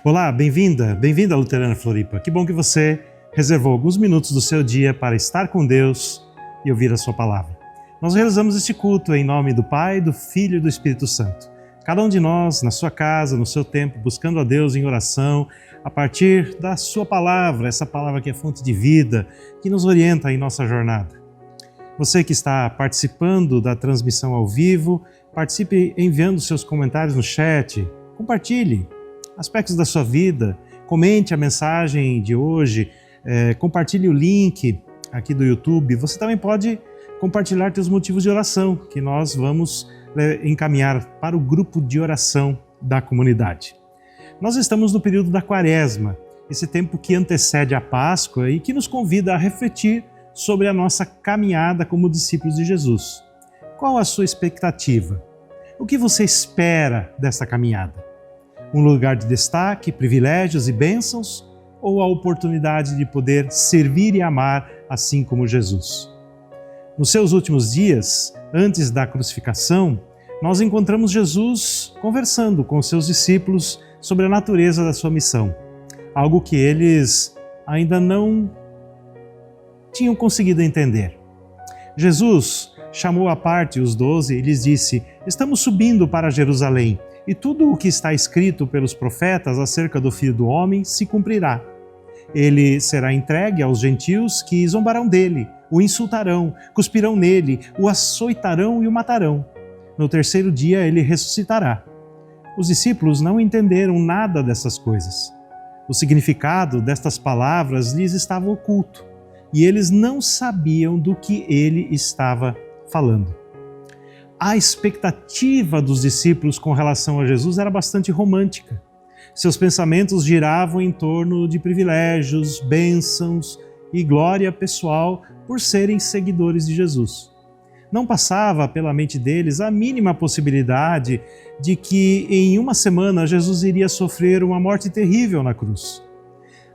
Olá, bem-vinda à Luterana Floripa. Que bom que você reservou alguns minutos do seu dia para estar com Deus e ouvir a sua palavra. Nós realizamos este culto em nome do Pai, do Filho e do Espírito Santo. Cada um de nós, na sua casa, no seu tempo, buscando a Deus em oração, a partir da sua palavra, essa palavra que é fonte de vida, que nos orienta em nossa jornada. Você que está participando da transmissão ao vivo, participe enviando seus comentários no chat, compartilhe aspectos da sua vida, comente a mensagem de hoje, compartilhe o link aqui do YouTube. Você também pode compartilhar seus motivos de oração, que nós vamos encaminhar para o grupo de oração da comunidade. Nós estamos no período da Quaresma, esse tempo que antecede a Páscoa e que nos convida a refletir sobre a nossa caminhada como discípulos de Jesus. Qual a sua expectativa? O que você espera dessa caminhada? Um lugar de destaque, privilégios e bênçãos, ou a oportunidade de poder servir e amar assim como Jesus? Nos seus últimos dias, antes da crucificação, nós encontramos Jesus conversando com seus discípulos sobre a natureza da sua missão, algo que eles ainda não tinham conseguido entender. Jesus chamou à parte os 12 e lhes disse: "Estamos subindo para Jerusalém, e tudo o que está escrito pelos profetas acerca do Filho do Homem se cumprirá. Ele será entregue aos gentios que zombarão dele, o insultarão, cuspirão nele, o açoitarão e o matarão. No terceiro dia ele ressuscitará." Os discípulos não entenderam nada dessas coisas. O significado destas palavras lhes estava oculto, e eles não sabiam do que ele estava falando. A expectativa dos discípulos com relação a Jesus era bastante romântica. Seus pensamentos giravam em torno de privilégios, bênçãos e glória pessoal por serem seguidores de Jesus. Não passava pela mente deles a mínima possibilidade de que em uma semana Jesus iria sofrer uma morte terrível na cruz.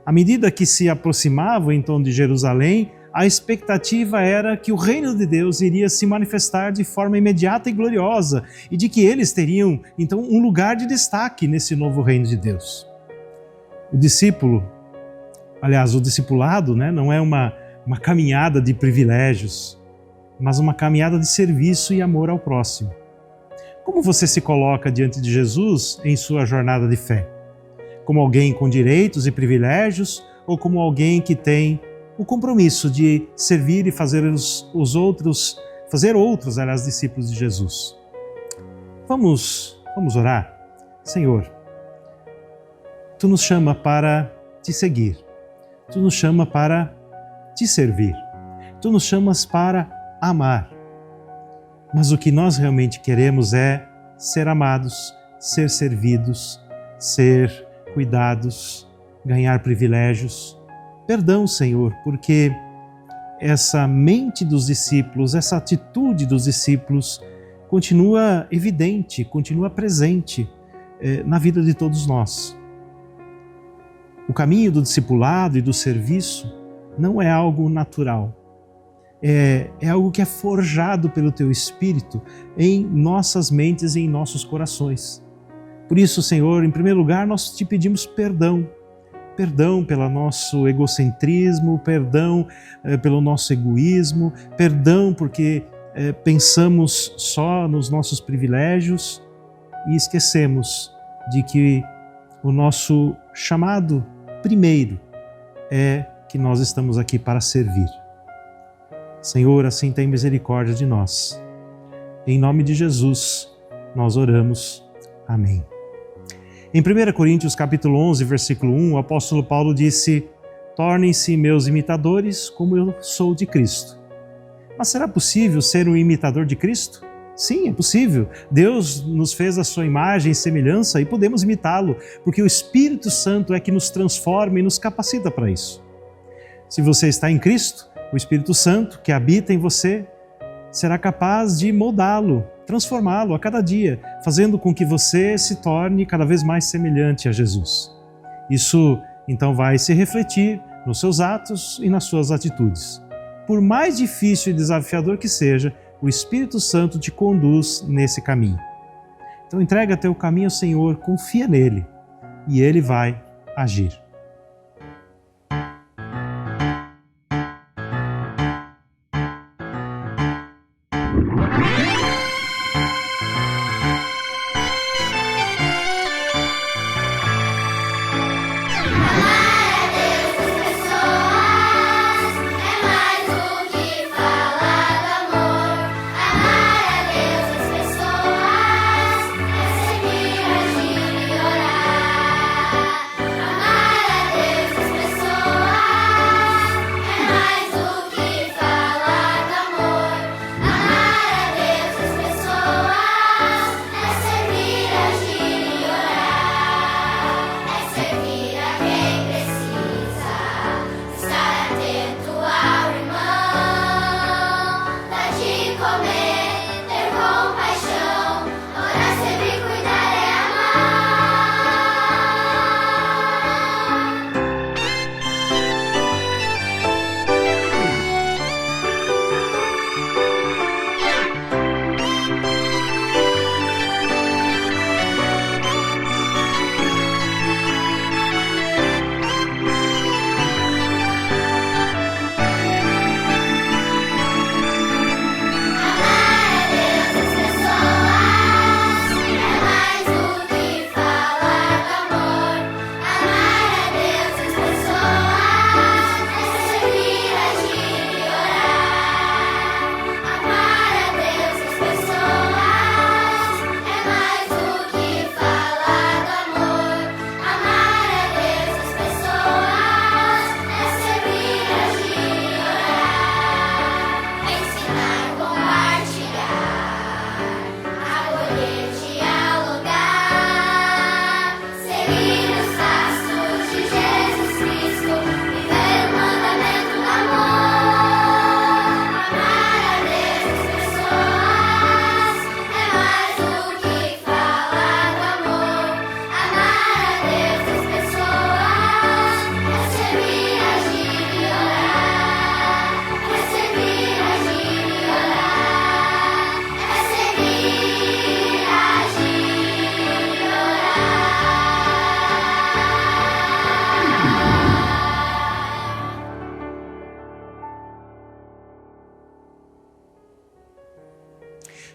À medida que se aproximavam então de Jerusalém, a expectativa era que o reino de Deus iria se manifestar de forma imediata e gloriosa e de que eles teriam, então, um lugar de destaque nesse novo reino de Deus. O discipulado, não é uma caminhada de privilégios, mas uma caminhada de serviço e amor ao próximo. Como você se coloca diante de Jesus em sua jornada de fé? Como alguém com direitos e privilégios ou como alguém que tem o compromisso de servir e fazer outros discípulos de Jesus? Vamos orar. Senhor, Tu nos chama para Te seguir, Tu nos chama para Te servir, Tu nos chamas para amar. Mas o que nós realmente queremos é ser amados, ser servidos, ser cuidados, ganhar privilégios. Perdão, Senhor, porque essa mente dos discípulos, essa atitude dos discípulos continua evidente, continua presente na vida de todos nós. O caminho do discipulado e do serviço não é algo natural. É algo que é forjado pelo Teu Espírito em nossas mentes e em nossos corações. Por isso, Senhor, em primeiro lugar, nós Te pedimos perdão. Perdão pelo nosso egocentrismo, perdão pelo nosso egoísmo, perdão porque pensamos só nos nossos privilégios e esquecemos de que o nosso chamado primeiro é que nós estamos aqui para servir. Senhor, assim tem misericórdia de nós. Em nome de Jesus, nós oramos. Amém. Em 1 Coríntios capítulo 11, versículo 1, o apóstolo Paulo disse: "Tornem-se meus imitadores como eu sou de Cristo." Mas será possível ser um imitador de Cristo? Sim, é possível. Deus nos fez a sua imagem e semelhança e podemos imitá-lo, porque o Espírito Santo é que nos transforma e nos capacita para isso. Se você está em Cristo, o Espírito Santo que habita em você será capaz de moldá-lo, transformá-lo a cada dia, fazendo com que você se torne cada vez mais semelhante a Jesus. Isso, então, vai se refletir nos seus atos e nas suas atitudes. Por mais difícil e desafiador que seja, o Espírito Santo te conduz nesse caminho. Então entrega teu caminho ao Senhor, confia nele. e Ele vai agir.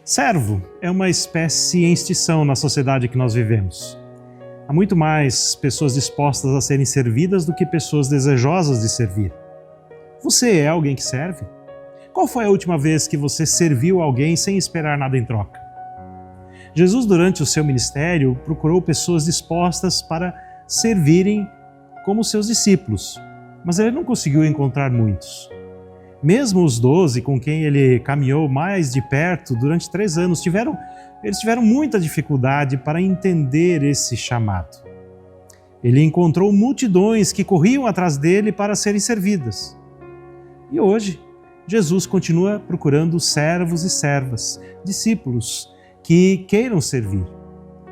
Servo é uma espécie em extinção na sociedade que nós vivemos. Há muito mais pessoas dispostas a serem servidas do que pessoas desejosas de servir. Você é alguém que serve? Qual foi a última vez que você serviu alguém sem esperar nada em troca? Jesus, durante o seu ministério, procurou pessoas dispostas para servirem como seus discípulos, mas ele não conseguiu encontrar muitos. Mesmo os 12 com quem ele caminhou mais de perto durante 3 anos, eles tiveram muita dificuldade para entender esse chamado. Ele encontrou multidões que corriam atrás dele para serem servidas. E hoje, Jesus continua procurando servos e servas, discípulos que queiram servir.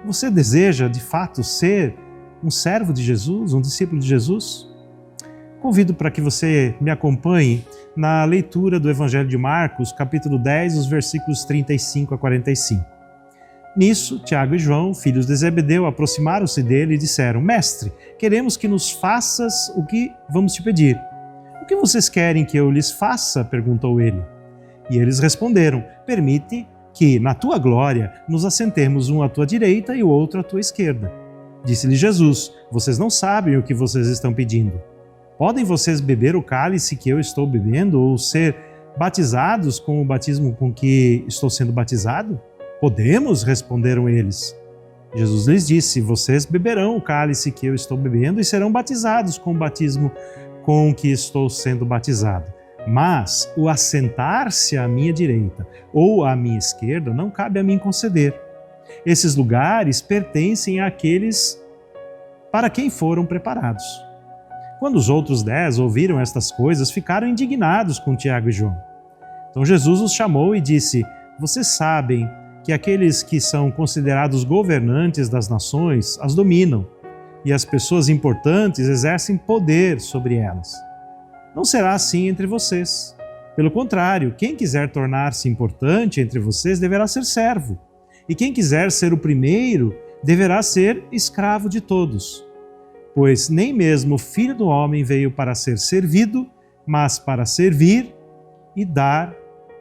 Você deseja, de fato, ser um servo de Jesus, um discípulo de Jesus? Convido para que você me acompanhe na leitura do Evangelho de Marcos, capítulo 10, os versículos 35 a 45. Nisso, Tiago e João, filhos de Zebedeu, aproximaram-se dele e disseram: Mestre, queremos que nos faças o que vamos te pedir. O que vocês querem que eu lhes faça? Perguntou ele. E eles responderam: Permite que, na tua glória, nos assentemos um à tua direita e o outro à tua esquerda. Disse-lhe Jesus: Vocês não sabem o que vocês estão pedindo. Podem vocês beber o cálice que eu estou bebendo ou ser batizados com o batismo com que estou sendo batizado? Podemos, responderam eles. Jesus lhes disse: Vocês beberão o cálice que eu estou bebendo e serão batizados com o batismo com que estou sendo batizado. Mas o assentar-se à minha direita ou à minha esquerda não cabe a mim conceder. Esses lugares pertencem àqueles para quem foram preparados. Quando os outros 10 ouviram estas coisas, ficaram indignados com Tiago e João. Então Jesus os chamou e disse: Vocês sabem que aqueles que são considerados governantes das nações as dominam, e as pessoas importantes exercem poder sobre elas. Não será assim entre vocês. Pelo contrário, quem quiser tornar-se importante entre vocês deverá ser servo, e quem quiser ser o primeiro deverá ser escravo de todos. pois nem mesmo o Filho do Homem veio para ser servido, mas para servir e dar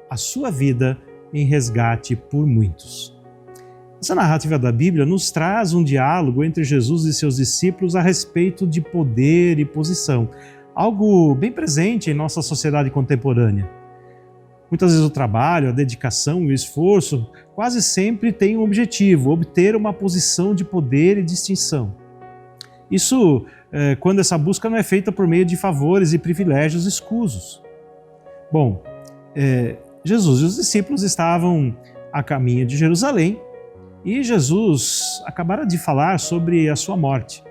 a sua vida em resgate por muitos. Essa narrativa da Bíblia nos traz um diálogo entre Jesus e seus discípulos a respeito de poder e posição, algo bem presente em nossa sociedade contemporânea. Muitas vezes o trabalho, a dedicação e o esforço quase sempre têm um objetivo: obter uma posição de poder e distinção. Isso quando essa busca não é feita por meio de favores e privilégios escusos. Bom, Jesus e os discípulos estavam a caminho de Jerusalém e Jesus acabara de falar sobre a sua morte.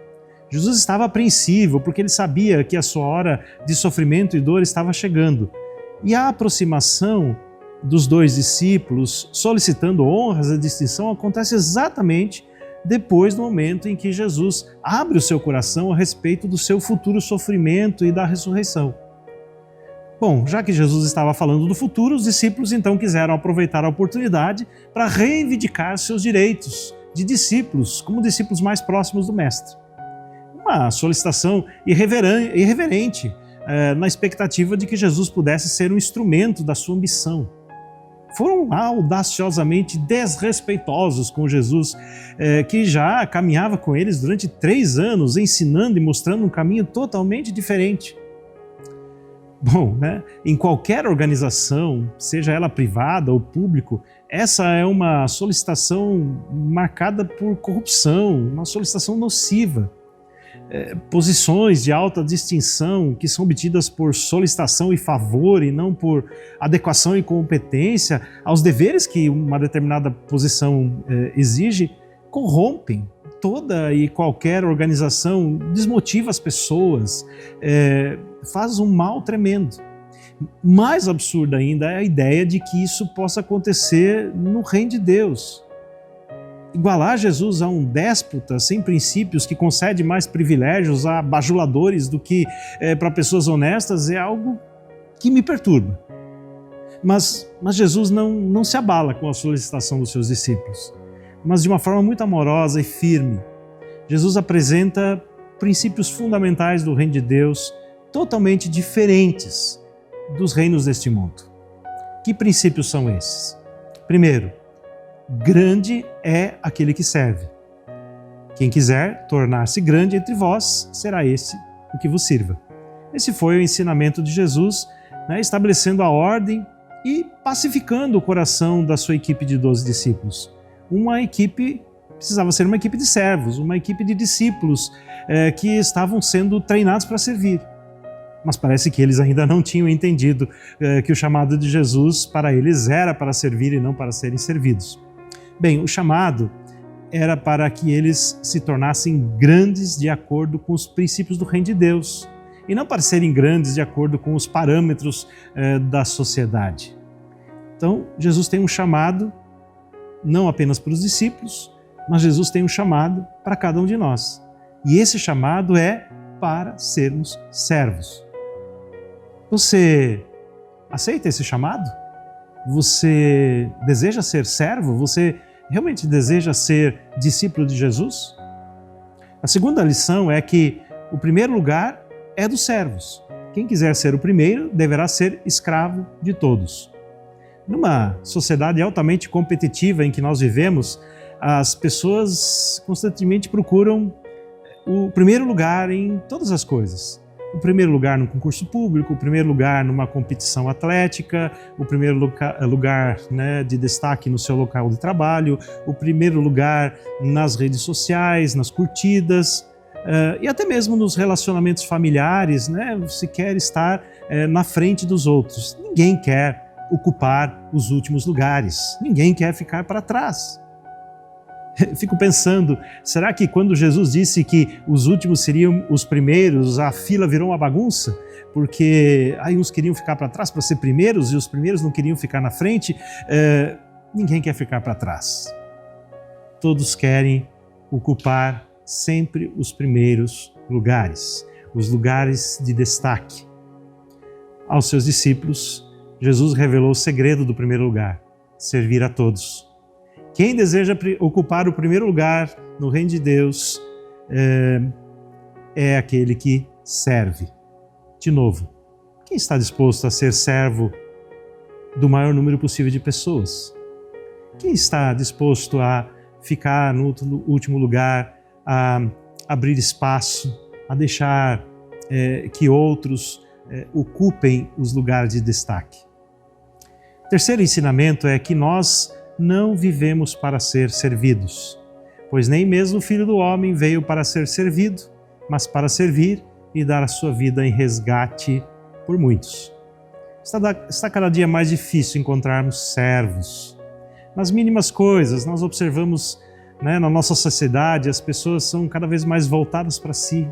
Jesus estava apreensivo porque ele sabia que a sua hora de sofrimento e dor estava chegando. E a aproximação dos dois discípulos, solicitando honras e distinção, acontece exatamente depois do momento em que Jesus abre o seu coração a respeito do seu futuro sofrimento e da ressurreição. Bom, já que Jesus estava falando do futuro, os discípulos então quiseram aproveitar a oportunidade para reivindicar seus direitos de discípulos, como discípulos mais próximos do Mestre. Uma solicitação irreverente, na expectativa de que Jesus pudesse ser um instrumento da sua ambição. Foram audaciosamente desrespeitosos com Jesus, que já caminhava com eles durante 3 anos, ensinando e mostrando um caminho totalmente diferente. Bom, em qualquer organização, seja ela privada ou pública, essa é uma solicitação marcada por corrupção, uma solicitação nociva. Posições de alta distinção que são obtidas por solicitação e favor e não por adequação e competência aos deveres que uma determinada posição exige, corrompem toda e qualquer organização, desmotiva as pessoas, faz um mal tremendo. Mais absurda ainda é a ideia de que isso possa acontecer no reino de Deus. Igualar Jesus a um déspota sem princípios que concede mais privilégios a bajuladores do que para pessoas honestas é algo que me perturba. Mas Jesus não se abala com a solicitação dos seus discípulos, mas de uma forma muito amorosa e firme. Jesus apresenta princípios fundamentais do reino de Deus totalmente diferentes dos reinos deste mundo. Que princípios são esses? Primeiro, grande é aquele que serve. Quem quiser tornar-se grande entre vós, será esse o que vos sirva. Esse foi o ensinamento de Jesus, estabelecendo a ordem e pacificando o coração da sua equipe de 12 discípulos. Uma equipe precisava ser uma equipe de servos, uma equipe de discípulos que estavam sendo treinados para servir. Mas parece que eles ainda não tinham entendido que o chamado de Jesus para eles era para servir e não para serem servidos. Bem, o chamado era para que eles se tornassem grandes de acordo com os princípios do reino de Deus e não para serem grandes de acordo com os parâmetros da sociedade. Então, Jesus tem um chamado não apenas para os discípulos, mas Jesus tem um chamado para cada um de nós. E esse chamado é para sermos servos. Você aceita esse chamado? Você deseja ser servo? Você realmente deseja ser discípulo de Jesus? A segunda lição é que o primeiro lugar é dos servos. Quem quiser ser o primeiro deverá ser escravo de todos. Numa sociedade altamente competitiva em que nós vivemos, as pessoas constantemente procuram o primeiro lugar em todas as coisas. O primeiro lugar no concurso público, o primeiro lugar numa competição atlética, o primeiro lugar de destaque no seu local de trabalho, o primeiro lugar nas redes sociais, nas curtidas e até mesmo nos relacionamentos familiares, você quer estar na frente dos outros. Ninguém quer ocupar os últimos lugares, ninguém quer ficar para trás. Fico pensando, será que quando Jesus disse que os últimos seriam os primeiros, a fila virou uma bagunça? Porque aí uns queriam ficar para trás para ser primeiros e os primeiros não queriam ficar na frente? Ninguém quer ficar para trás. Todos querem ocupar sempre os primeiros lugares, os lugares de destaque. Aos seus discípulos, Jesus revelou o segredo do primeiro lugar: servir a todos. Quem deseja ocupar o primeiro lugar no reino de Deus é aquele que serve. De novo, quem está disposto a ser servo do maior número possível de pessoas? Quem está disposto a ficar no último lugar, a abrir espaço, a deixar que outros ocupem os lugares de destaque? Terceiro ensinamento é que nós não vivemos para ser servidos, pois nem mesmo o Filho do Homem veio para ser servido, mas para servir e dar a sua vida em resgate por muitos. Está cada dia mais difícil encontrarmos servos. Nas mínimas coisas, nós observamos, na nossa sociedade, as pessoas são cada vez mais voltadas para si.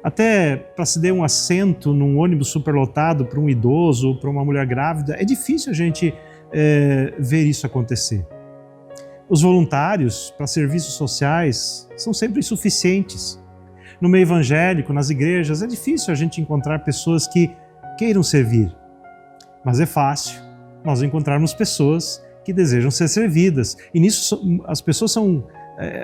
Até para se dar um assento num ônibus superlotado para um idoso ou para uma mulher grávida, é difícil a gente ver isso acontecer. Os voluntários para serviços sociais são sempre insuficientes. No meio evangélico, nas igrejas, é difícil a gente encontrar pessoas que queiram servir. Mas é fácil nós encontrarmos pessoas que desejam ser servidas. E nisso as pessoas são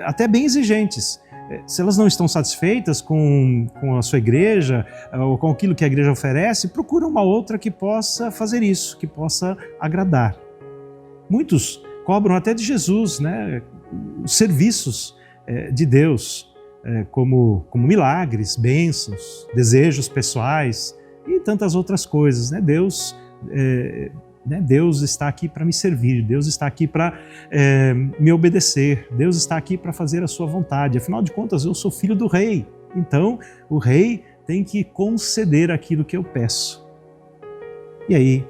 até bem exigentes. Se elas não estão satisfeitas com a sua igreja ou com aquilo que a igreja oferece, procuram uma outra que possa fazer isso, que possa agradar. Muitos cobram até de Jesus, os serviços de Deus, como milagres, bênçãos, desejos pessoais e tantas outras coisas. Deus está aqui para me servir, Deus está aqui para me obedecer, Deus está aqui para fazer a sua vontade. Afinal de contas, eu sou filho do rei, então o rei tem que conceder aquilo que eu peço. E aí,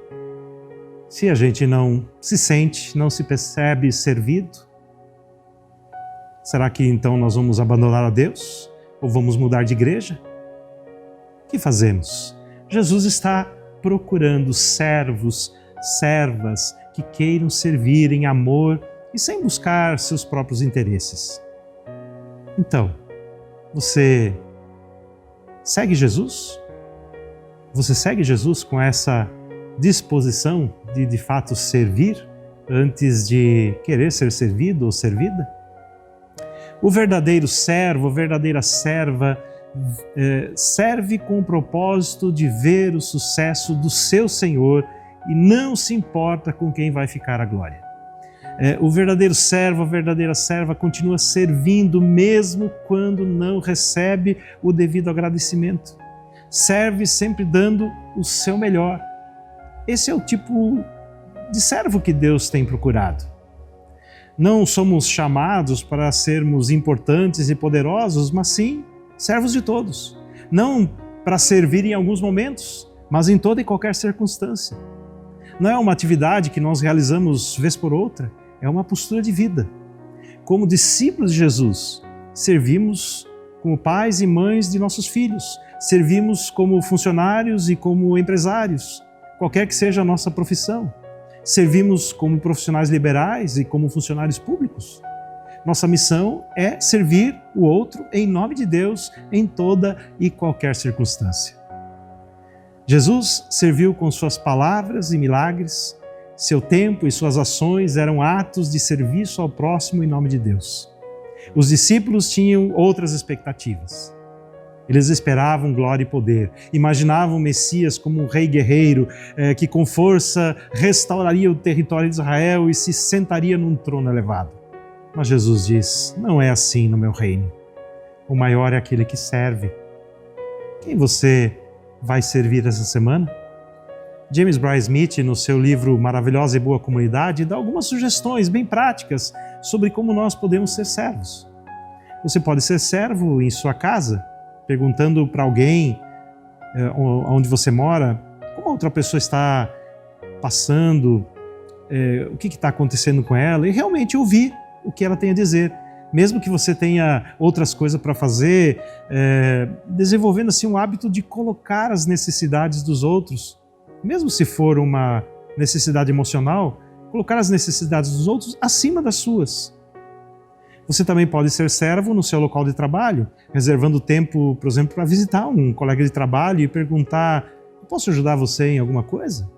se a gente não se sente, não se percebe servido, será que então nós vamos abandonar a Deus? Ou vamos mudar de igreja? O que fazemos? Jesus está procurando servos, servas que queiram servir em amor e sem buscar seus próprios interesses. Então, você segue Jesus? Você segue Jesus com essa disposição de fato servir antes de querer ser servido ou servida? O verdadeiro servo, a verdadeira serva serve com o propósito de ver o sucesso do seu Senhor e não se importa com quem vai ficar a glória. O verdadeiro servo, a verdadeira serva continua servindo mesmo quando não recebe o devido agradecimento. Serve sempre dando o seu melhor. Esse é o tipo de servo que Deus tem procurado. Não somos chamados para sermos importantes e poderosos, mas sim servos de todos. Não para servir em alguns momentos, mas em toda e qualquer circunstância. Não é uma atividade que nós realizamos vez por outra, é uma postura de vida. Como discípulos de Jesus, servimos como pais e mães de nossos filhos, servimos como funcionários e como empresários, qualquer que seja a nossa profissão. Servimos como profissionais liberais e como funcionários públicos. Nossa missão é servir o outro em nome de Deus em toda e qualquer circunstância. Jesus serviu com suas palavras e milagres, seu tempo e suas ações eram atos de serviço ao próximo em nome de Deus. Os discípulos tinham outras expectativas. Eles esperavam glória e poder, imaginavam o Messias como um rei guerreiro que com força restauraria o território de Israel e se sentaria num trono elevado. Mas Jesus diz, não é assim no meu reino. O maior é aquele que serve. Quem você vai servir essa semana? James Bryan Smith, no seu livro Maravilhosa e Boa Comunidade, dá algumas sugestões bem práticas sobre como nós podemos ser servos. Você pode ser servo em sua casa, perguntando para alguém onde você mora, como a outra pessoa está passando, o que está acontecendo com ela, e realmente ouvir o que ela tem a dizer. Mesmo que você tenha outras coisas para fazer, desenvolvendo assim um hábito de colocar as necessidades dos outros, mesmo se for uma necessidade emocional, colocar as necessidades dos outros acima das suas. Você também pode ser servo no seu local de trabalho, reservando tempo, por exemplo, para visitar um colega de trabalho e perguntar, posso ajudar você em alguma coisa?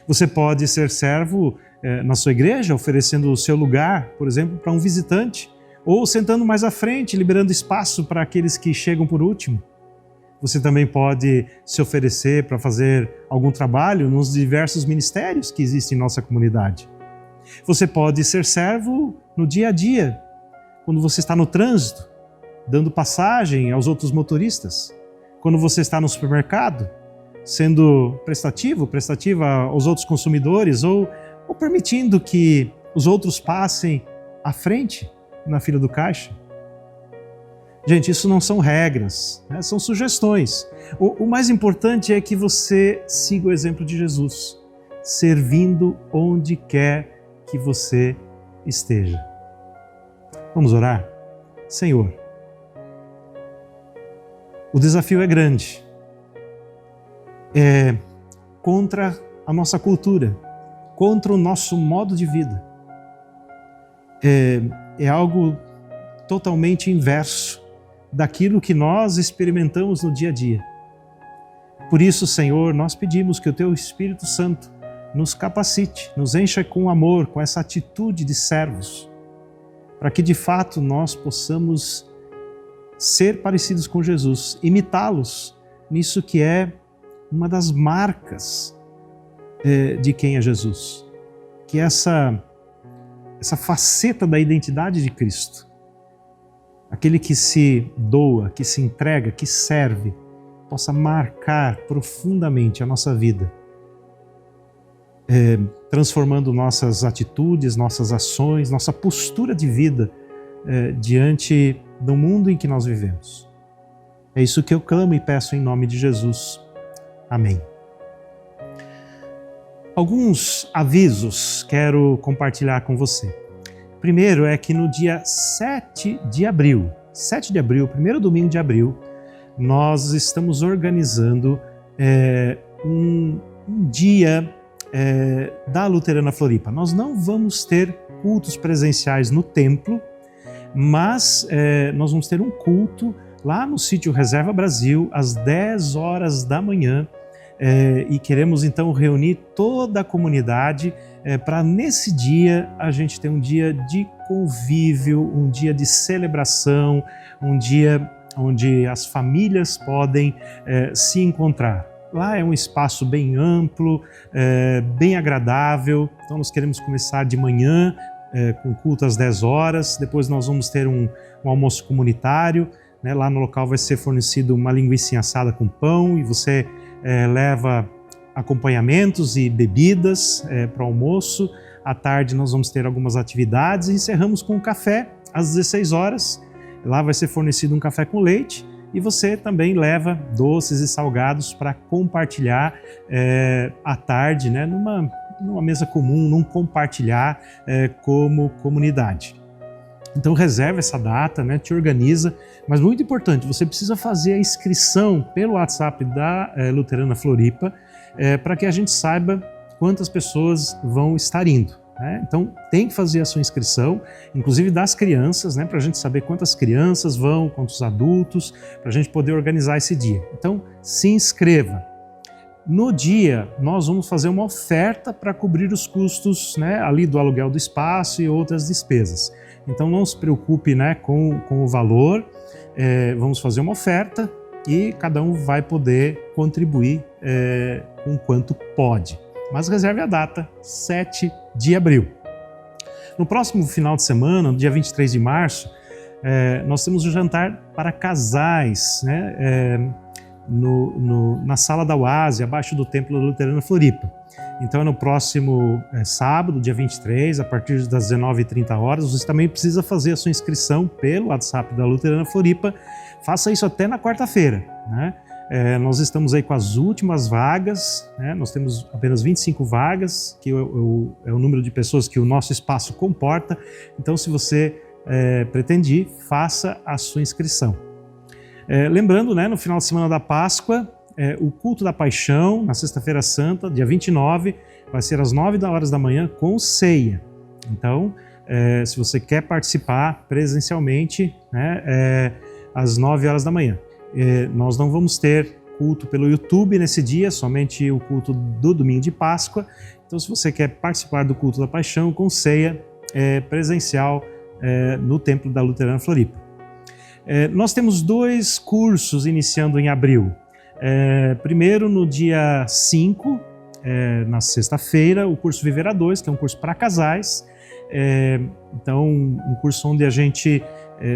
Você pode ser servo na sua igreja, oferecendo o seu lugar, por exemplo, para um visitante, ou sentando mais à frente, liberando espaço para aqueles que chegam por último. Você também pode se oferecer para fazer algum trabalho nos diversos ministérios que existem em nossa comunidade. Você pode ser servo no dia a dia, quando você está no trânsito, dando passagem aos outros motoristas. Quando você está no supermercado, sendo prestativa aos outros consumidores ou permitindo que os outros passem à frente na fila do caixa. Gente, isso não são regras, né? São sugestões. O mais importante é que você siga o exemplo de Jesus, servindo onde quer que você esteja. Vamos orar? Senhor, o desafio é grande. É contra a nossa cultura, contra o nosso modo de vida. É algo totalmente inverso daquilo que nós experimentamos no dia a dia. Por isso, Senhor, nós pedimos que o Teu Espírito Santo nos capacite, nos encha com amor, com essa atitude de servos, para que de fato nós possamos ser parecidos com Jesus, imitá-los nisso que é uma das marcas de quem é Jesus, que é essa faceta da identidade de Cristo. Aquele que se doa, que se entrega, que serve, possa marcar profundamente a nossa vida, transformando nossas atitudes, nossas ações, nossa postura de vida diante do mundo em que nós vivemos. É isso que eu clamo e peço em nome de Jesus. Amém. Alguns avisos quero compartilhar com você. Primeiro é que no dia 7 de abril, primeiro domingo de abril, nós estamos organizando um dia da Luterana Floripa. Nós não vamos ter cultos presenciais no templo, mas nós vamos ter um culto lá no sítio Reserva Brasil, às 10 horas da manhã, e queremos então reunir toda a comunidade para nesse dia a gente ter um dia de convívio, um dia de celebração, um dia onde as famílias podem se encontrar. Lá é um espaço bem amplo, bem agradável, então nós queremos começar de manhã com culto às 10 horas, depois nós vamos ter um almoço comunitário, né? Lá no local vai ser fornecido uma linguiça assada com pão e você leva acompanhamentos e bebidas para o almoço. À tarde nós vamos ter algumas atividades e encerramos com um café às 16 horas. Lá vai ser fornecido um café com leite e você também leva doces e salgados para compartilhar à tarde, né, numa mesa comum, num compartilhar como comunidade. Então reserva essa data, né, te organiza, mas muito importante, você precisa fazer a inscrição pelo WhatsApp da Luterana Floripa para que a gente saiba quantas pessoas vão estar indo, né? Então tem que fazer a sua inscrição, inclusive das crianças, né, para a gente saber quantas crianças vão, quantos adultos, para a gente poder organizar esse dia. Então se inscreva. No dia, nós vamos fazer uma oferta para cobrir os custos, né, ali do aluguel do espaço e outras despesas. Então não se preocupe, né, com o valor, vamos fazer uma oferta e cada um vai poder contribuir com quanto pode. Mas reserve a data, 7 de abril. No próximo final de semana, no dia 23 de março, nós temos um jantar para casais, né, na sala da Oase, abaixo do Templo da Luterana Floripa. Então é no próximo sábado, dia 23, a partir das 19h30, você também precisa fazer a sua inscrição pelo WhatsApp da Luterana Floripa. Faça isso até na quarta-feira, né? Nós estamos aí com as últimas vagas, né? Nós temos apenas 25 vagas, que é o número de pessoas que o nosso espaço comporta. Então se você pretende ir, faça a sua inscrição. Lembrando, né, no final de semana da Páscoa, o culto da Paixão, na Sexta-feira Santa, dia 29, vai ser às 9 da manhã com ceia. Então, se você quer participar presencialmente, né, às 9 horas da manhã. Nós não vamos ter culto pelo YouTube nesse dia, somente o culto do domingo de Páscoa. Então, se você quer participar do culto da Paixão com ceia presencial, no Templo da Luterana Floripa. Nós temos 2 cursos iniciando em abril. Primeiro, no dia 5, na sexta-feira, o curso Viver a 2, que é um curso para casais. Então, um curso onde a gente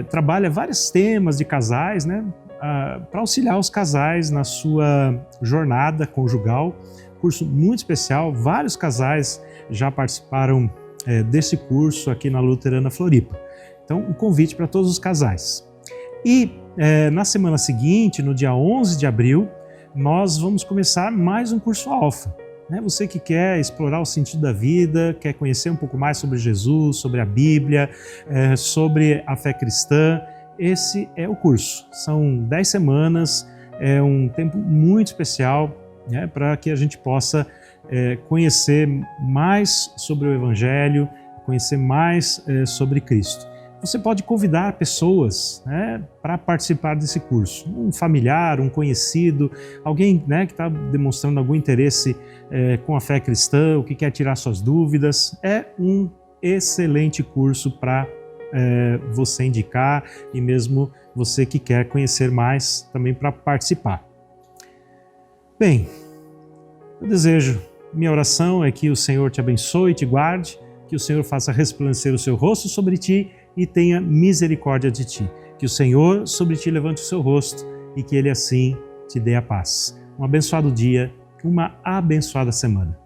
trabalha vários temas de casais, né, para auxiliar os casais na sua jornada conjugal. Curso muito especial, vários casais já participaram desse curso aqui na Luterana Floripa. Então, um convite para todos os casais. E na semana seguinte, no dia 11 de abril, nós vamos começar mais um curso Alfa. Você que quer explorar o sentido da vida, quer conhecer um pouco mais sobre Jesus, sobre a Bíblia, sobre a fé cristã, esse é o curso. São 10 semanas, é um tempo muito especial, né, para que a gente possa conhecer mais sobre o Evangelho, conhecer mais sobre Cristo. Você pode convidar pessoas, né, para participar desse curso. Um familiar, um conhecido, alguém, né, que está demonstrando algum interesse com a fé cristã, ou que quer tirar suas dúvidas. É um excelente curso para você indicar e mesmo você que quer conhecer mais também para participar. Bem, eu desejo, minha oração é que o Senhor te abençoe e te guarde, que o Senhor faça resplandecer o seu rosto sobre ti e tenha misericórdia de ti. Que o Senhor sobre ti levante o seu rosto e que Ele assim te dê a paz. Um abençoado dia, uma abençoada semana.